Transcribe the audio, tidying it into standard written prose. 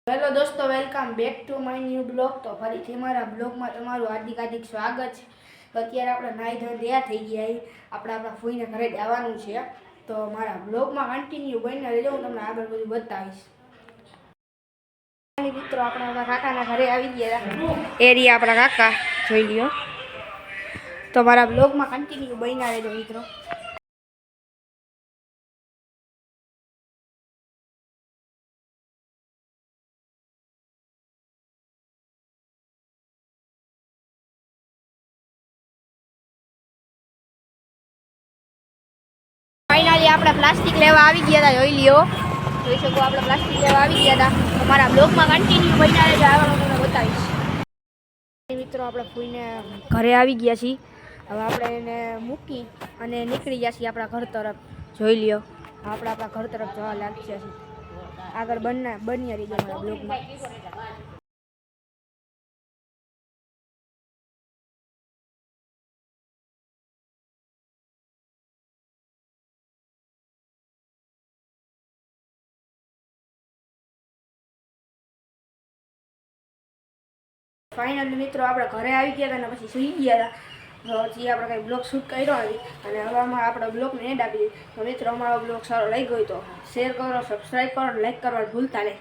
Hello દોસ્તો, welcome back to my new blog. તો ફરીથી મારા બ્લોગમાં તમારું હાર્દિક સ્વાગત છે. તો અત્યારે આપણે નાહી ધોઈને તૈયાર થઈ ગયા. આપણા ફૂઈને ઘરે જવાનું છે. તો મારા બ્લોગમાં કન્ટિન્યુ બનીને રહેજો, હું તમને આગળ બધું બતાવીશ. મિત્રો, આપણા કાકાના ઘરે આવી ગયા. એરિયા આપણા કાકા જોઈ લ્યો. તો મારા બ્લોગમાં કન્ટિન્યુ બનીને રહેજો મિત્રો. ફાઇનલી આપણે પ્લાસ્ટિક લેવા આવી ગયા હતા. જોઈ લ્યો, જોઈ શકો આપણે પ્લાસ્ટિક લેવા આવી ગયા હતા. અમારા બ્લોગમાં કન્ટિન્યુ બનીને રહેજો, આવવાનું તમને બતાવીશ. મિત્રો, આપણે ફૂઈને ઘરે આવી ગયા છીએ. હવે આપણે એને મૂકી અને નીકળી ગયા છીએ આપણા ઘર તરફ. જોઈ લ્યો, આપણે આપણા ઘર તરફ જવા લાગ્યા છીએ. આગળ બની રહી ગયા મારા બ્લોગમાં. ફાઇનલી મિત્રો, આપણે ઘરે આવી ગયા હતા અને પછી સુઈ ગયા હતા. પછી આપણે કંઈ બ્લોગ શૂટ કર્યો નથી અને હવે આપણા બ્લોગને એડ આપી દીધી. તો મિત્રો, અમારો બ્લોગ સારો લાગી ગયો તો શેર કરો, સબસ્ક્રાઈબ કરો અને લાઈક કરવાનું ભૂલતા નહીં.